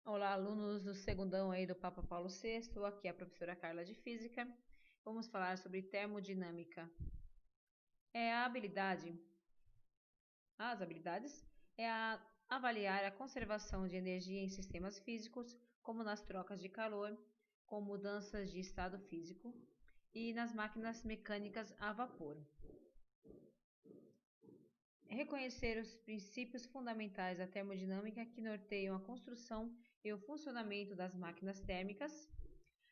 Olá, alunos do segundão aí do Papa Paulo VI, aqui é a professora Carla de Física. Vamos falar sobre termodinâmica. As habilidades avaliar a conservação de energia em sistemas físicos, como nas trocas de calor, com mudanças de estado físico e nas máquinas mecânicas a vapor. Reconhecer os princípios fundamentais da termodinâmica que norteiam a construção e o funcionamento das máquinas térmicas,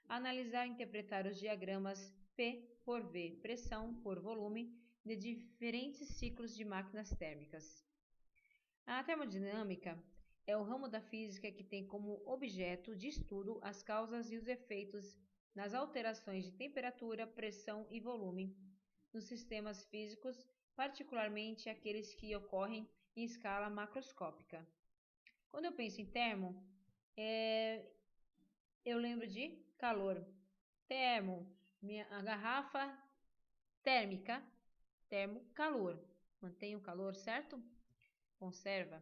analisar e interpretar os diagramas P por V, pressão por volume, de diferentes ciclos de máquinas térmicas. A termodinâmica é o ramo da física que tem como objeto de estudo as causas e os efeitos nas alterações de temperatura, pressão e volume nos sistemas físicos, particularmente aqueles que ocorrem em escala macroscópica. Quando eu penso em termo, eu lembro de calor. A garrafa térmica, termo, calor. Mantém o calor, certo? Conserva.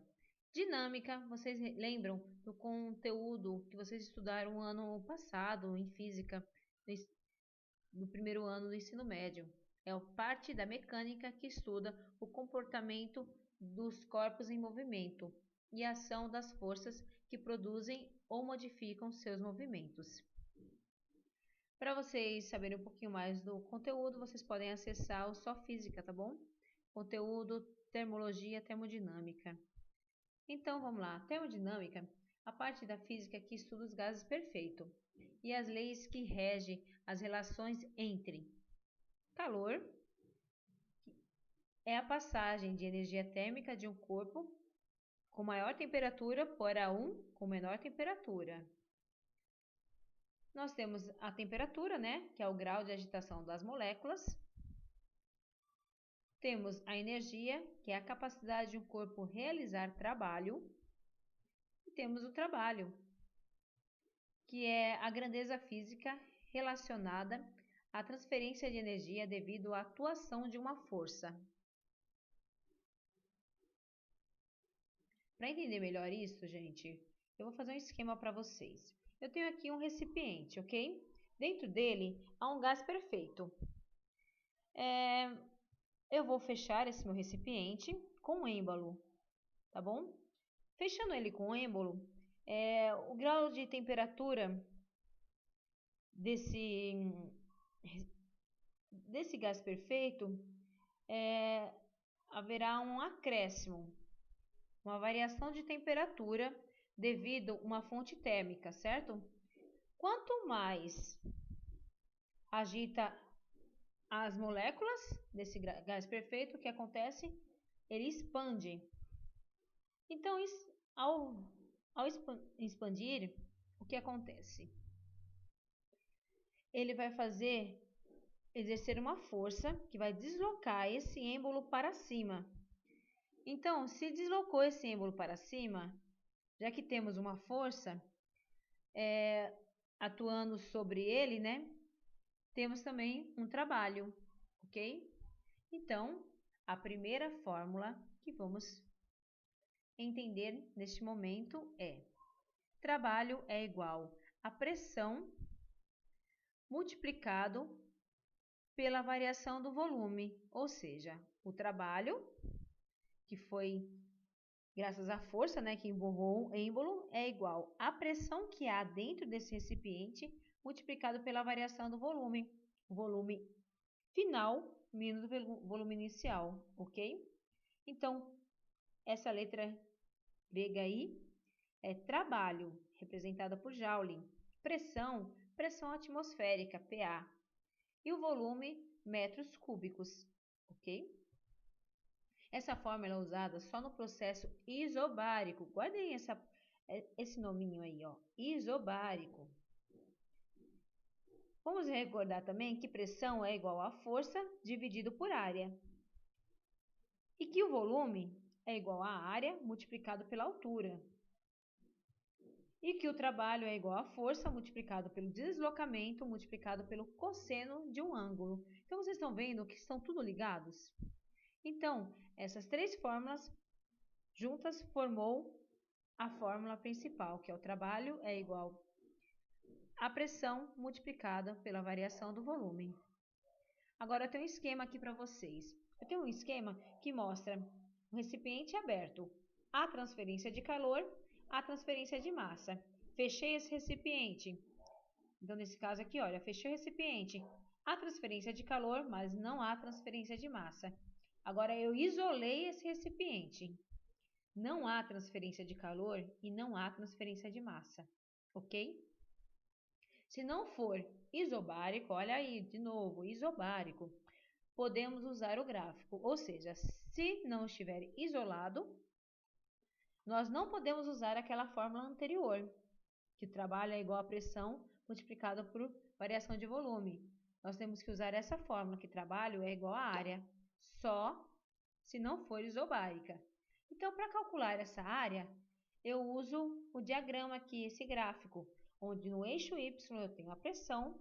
Dinâmica, vocês lembram do conteúdo que vocês estudaram ano passado em física, no primeiro ano do ensino médio. É a parte da mecânica que estuda o comportamento dos corpos em movimento e a ação das forças que produzem ou modificam seus movimentos. Para vocês saberem um pouquinho mais do conteúdo, vocês podem acessar o Só Física, tá bom? Conteúdo, termologia, termodinâmica. Então, vamos lá. Termodinâmica, a parte da física que estuda os gases perfeitos e as leis que regem as relações entre calor, é a passagem de energia térmica de um corpo com maior temperatura para um com menor temperatura. Nós temos a temperatura, né, que é o grau de agitação das moléculas. Temos a energia, que é a capacidade de um corpo realizar trabalho. E temos o trabalho, que é a grandeza física relacionada à transferência de energia devido à atuação de uma força. Para entender melhor isso, gente, eu vou fazer um esquema para vocês. Eu tenho aqui um recipiente, ok? Dentro dele há um gás perfeito. Eu vou fechar esse meu recipiente com um êmbolo, tá bom? Fechando ele com um êmbolo, o grau de temperatura desse gás perfeito, haverá um acréscimo, uma variação de temperatura devido a uma fonte térmica, certo? Quanto mais agita as moléculas desse gás perfeito, o que acontece? Ele expande. Então, ao expandir, o que acontece? Ele vai exercer uma força que vai deslocar esse êmbolo para cima. Então, se deslocou esse êmbolo para cima, já que temos uma força atuando sobre ele, né? Temos também um trabalho, ok? Então, a primeira fórmula que vamos entender neste momento é: trabalho é igual a pressão multiplicado pela variação do volume, ou seja, o trabalho, que foi graças à força, né, que empurrou o êmbolo, é igual à pressão que há dentro desse recipiente multiplicado pela variação do volume. O volume final menos o volume inicial, ok? Então, essa letra grega aí é trabalho, representada por Joule. Pressão, pressão atmosférica, PA. E o volume, metros cúbicos, ok? Essa fórmula é usada só no processo isobárico. Guardem esse nominho aí, ó, isobárico. Vamos recordar também que pressão é igual a força dividido por área. E que o volume é igual a área multiplicado pela altura. E que o trabalho é igual a força multiplicado pelo deslocamento multiplicado pelo cosseno de um ângulo. Então, vocês estão vendo que estão tudo ligados? Então, essas três fórmulas juntas formou a fórmula principal, que é o trabalho é igual a pressão multiplicada pela variação do volume. Agora eu tenho um esquema aqui para vocês. Eu tenho um esquema que mostra um recipiente aberto, a transferência de calor, a transferência de massa. Fechei esse recipiente. Então, nesse caso aqui, olha, fechei o recipiente. Há transferência de calor, mas não há transferência de massa. Agora, eu isolei esse recipiente. Não há transferência de calor e não há transferência de massa, ok? Se não for isobárico, olha aí, de novo, isobárico, podemos usar o gráfico. Ou seja, se não estiver isolado, nós não podemos usar aquela fórmula anterior, que o trabalho é igual a pressão multiplicada por variação de volume. Nós temos que usar essa fórmula, que trabalho é igual a área, só se não for isobárica. Então, para calcular essa área, eu uso o diagrama aqui, esse gráfico, onde no eixo Y eu tenho a pressão,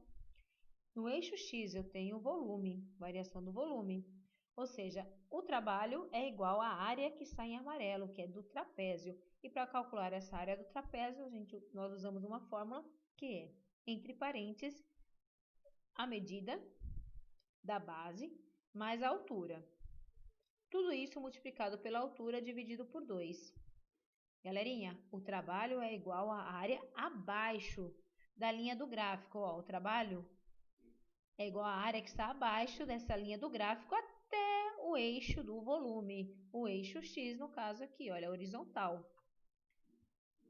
no eixo X eu tenho o volume, variação do volume. Ou seja, o trabalho é igual à área que está em amarelo, que é do trapézio. E para calcular essa área do trapézio, nós usamos uma fórmula que é, entre parênteses, a medida da base mais a altura. Tudo isso multiplicado pela altura dividido por 2. Galerinha, o trabalho é igual à área abaixo da linha do gráfico. Ó, o trabalho é igual à área que está abaixo dessa linha do gráfico até o eixo do volume, o eixo X, no caso aqui, olha, horizontal.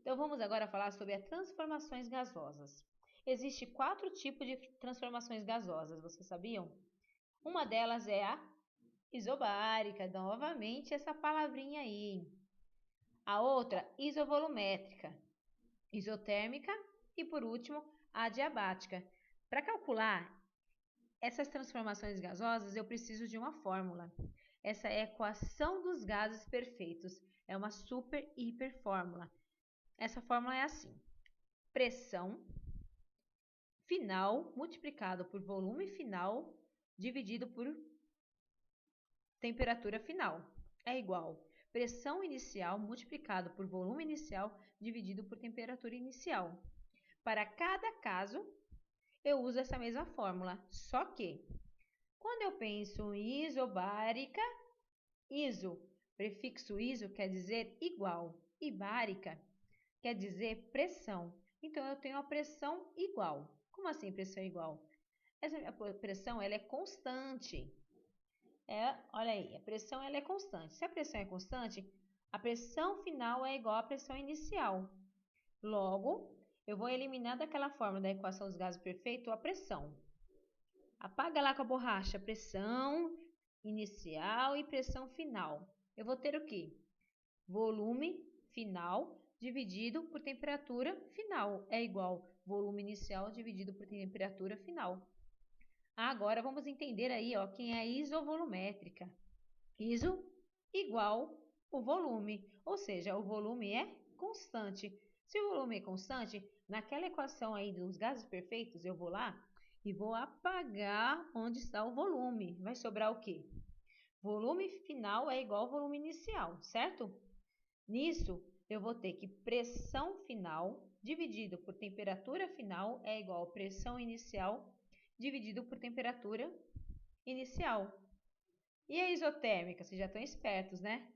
Então, vamos agora falar sobre as transformações gasosas. Existem 4 tipos de transformações gasosas, vocês sabiam? Uma delas é a isobárica, novamente essa palavrinha aí. A outra, isovolumétrica, isotérmica e, por último, adiabática. Para calcular essas transformações gasosas, eu preciso de uma fórmula. Essa é a equação dos gases perfeitos. É uma super hiper fórmula. Essa fórmula é assim: pressão final multiplicado por volume final dividido por temperatura final é igual pressão inicial multiplicado por volume inicial dividido por temperatura inicial. Para cada caso, eu uso essa mesma fórmula, só que quando eu penso em isobárica, iso, prefixo iso quer dizer igual, e bárica quer dizer pressão. Então, eu tenho a pressão igual. Como assim pressão igual? Essa pressão ela é constante. Olha aí, a pressão ela é constante. Se a pressão é constante, a pressão final é igual à pressão inicial. Logo, eu vou eliminar daquela forma da equação dos gases perfeitos a pressão. Apaga lá com a borracha pressão inicial e pressão final. Eu vou ter o quê? Volume final dividido por temperatura final é igual volume inicial dividido por temperatura final. Agora vamos entender aí, ó, quem é a isovolumétrica. Iso igual o volume, ou seja, o volume é constante. Se o volume é constante, naquela equação aí dos gases perfeitos, eu vou lá e vou apagar onde está o volume. Vai sobrar o quê? Volume final é igual ao volume inicial, certo? Nisso, eu vou ter que pressão final dividido por temperatura final é igual a pressão inicial dividido por temperatura inicial. E a isotérmica? Vocês já estão espertos, né?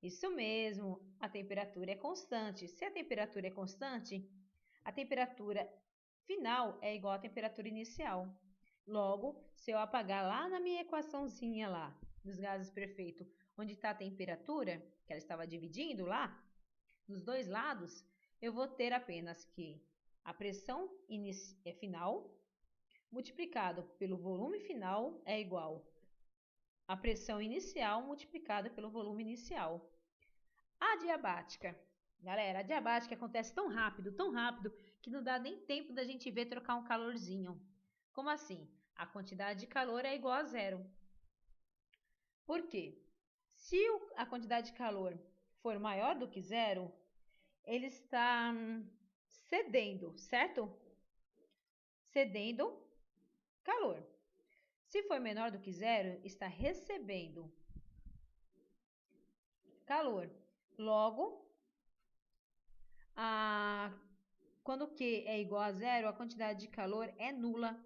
Isso mesmo, a temperatura é constante. Se a temperatura é constante, a temperatura final é igual à temperatura inicial. Logo, se eu apagar lá na minha equaçãozinha lá, dos gases perfeitos, onde está a temperatura, que ela estava dividindo lá, nos dois lados, eu vou ter apenas que a pressão final multiplicado pelo volume final é igual a pressão inicial multiplicada pelo volume inicial. Adiabática. Galera, a adiabática acontece tão rápido, que não dá nem tempo da gente ver trocar um calorzinho. Como assim? A quantidade de calor é igual a zero. Por quê? Se a quantidade de calor for maior do que zero, ele está cedendo, certo? Cedendo calor. Se for menor do que zero, está recebendo calor. Logo, Quando Q é igual a zero, a quantidade de calor é nula.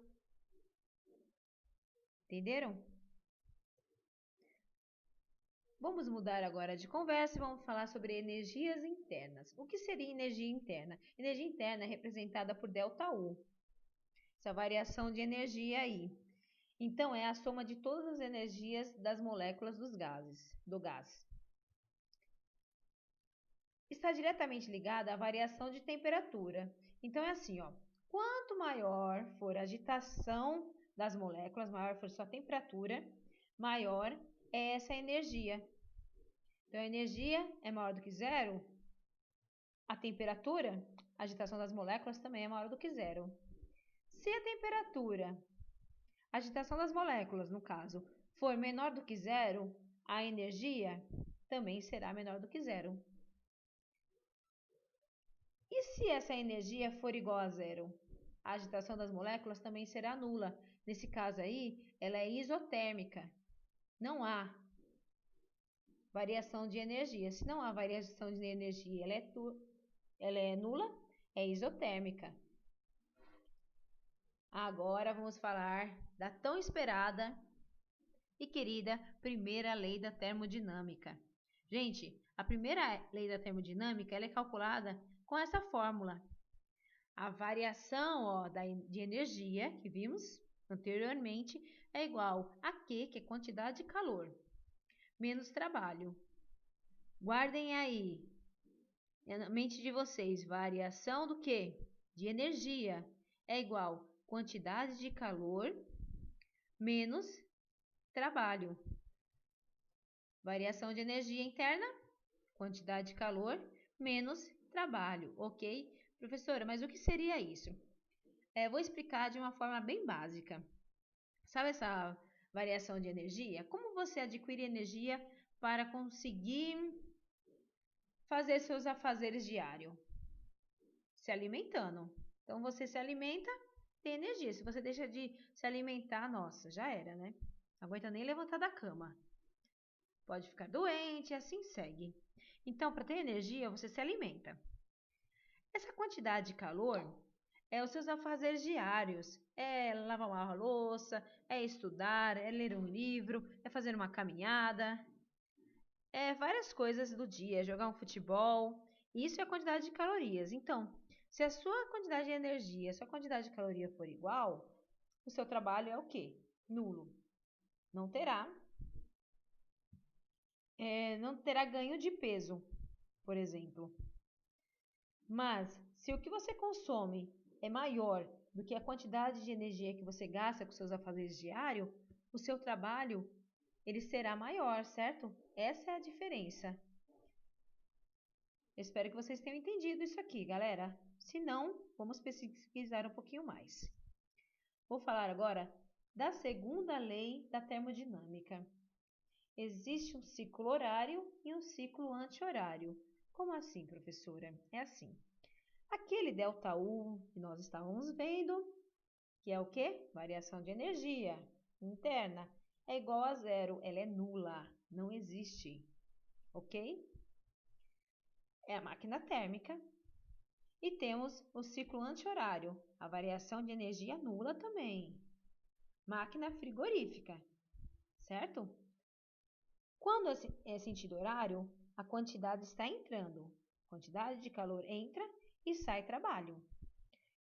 Entenderam? Vamos mudar agora de conversa e vamos falar sobre energias internas. O que seria energia interna? Energia interna é representada por ΔU, essa variação de energia aí. Então, é a soma de todas as energias das moléculas do gás. Está diretamente ligada à variação de temperatura. Então, é assim, ó. Quanto maior for a agitação das moléculas, maior for sua temperatura, maior é essa energia. Então, a energia é maior do que zero, a temperatura, a agitação das moléculas também é maior do que zero. Se a temperatura, a agitação das moléculas, no caso, for menor do que zero, a energia também será menor do que zero. E se essa energia for igual a zero? A agitação das moléculas também será nula. Nesse caso aí, ela é isotérmica. Não há variação de energia. Se não há variação de energia, ela é nula, é isotérmica. Agora vamos falar da tão esperada e querida primeira lei da termodinâmica. Gente, a primeira lei da termodinâmica ela é calculada com essa fórmula. A variação de energia que vimos anteriormente é igual a Q, que é quantidade de calor, menos trabalho. Guardem aí na mente de vocês, variação do quê? De energia é igual quantidade de calor menos trabalho. Variação de energia interna, quantidade de calor menos trabalho, ok? Professora, mas o que seria isso? Vou explicar de uma forma bem básica. Sabe essa variação de energia? Como você adquire energia para conseguir fazer seus afazeres diários? Se alimentando. Então, você se alimenta, tem energia. Se você deixa de se alimentar, nossa, já era, né? Não aguenta nem levantar da cama. Pode ficar doente e assim segue. Então, para ter energia, você se alimenta. Essa quantidade de calor é os seus afazeres diários. É lavar uma louça, é estudar, é ler um livro, é fazer uma caminhada. É várias coisas do dia, jogar um futebol. Isso é a quantidade de calorias. Então, se a sua quantidade de energia, a sua quantidade de caloria for igual, o seu trabalho é o quê? Nulo. Não terá ganho de peso, por exemplo. Mas, se o que você consome é maior do que a quantidade de energia que você gasta com seus afazeres diários, o seu trabalho ele será maior, certo? Essa é a diferença. Eu espero que vocês tenham entendido isso aqui, galera. Se não, vamos pesquisar um pouquinho mais. Vou falar agora da segunda lei da termodinâmica. Existe um ciclo horário e um ciclo anti-horário. Como assim, professora? É assim. Aquele ΔU que nós estávamos vendo, que é o quê? Variação de energia interna, é igual a zero. Ela é nula, não existe. Ok? É a máquina térmica. E temos o ciclo anti-horário, a variação de energia nula também. Máquina frigorífica, certo? Quando é sentido horário, a quantidade está entrando. Quantidade de calor entra e sai trabalho.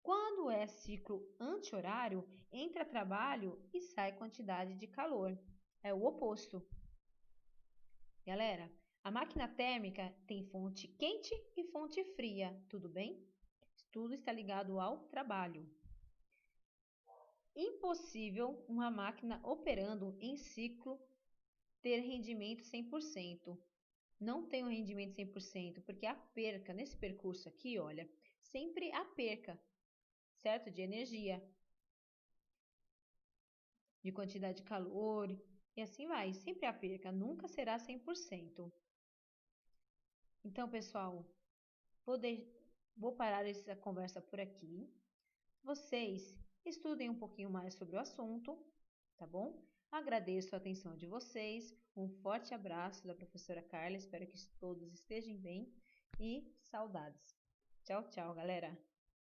Quando é ciclo anti-horário, entra trabalho e sai quantidade de calor. É o oposto. Galera, a máquina térmica tem fonte quente e fonte fria, tudo bem? Tudo está ligado ao trabalho. Impossível uma máquina operando em ciclo ter rendimento 100%. Não tem um rendimento 100%, porque a perca nesse percurso aqui, olha, sempre há perca, certo? De energia, de quantidade de calor e assim vai. Sempre há perca, nunca será 100%. Então, pessoal, vou parar essa conversa por aqui. Vocês estudem um pouquinho mais sobre o assunto, tá bom? Agradeço a atenção de vocês. Um forte abraço da professora Carla. Espero que todos estejam bem e saudades. Tchau, tchau, galera.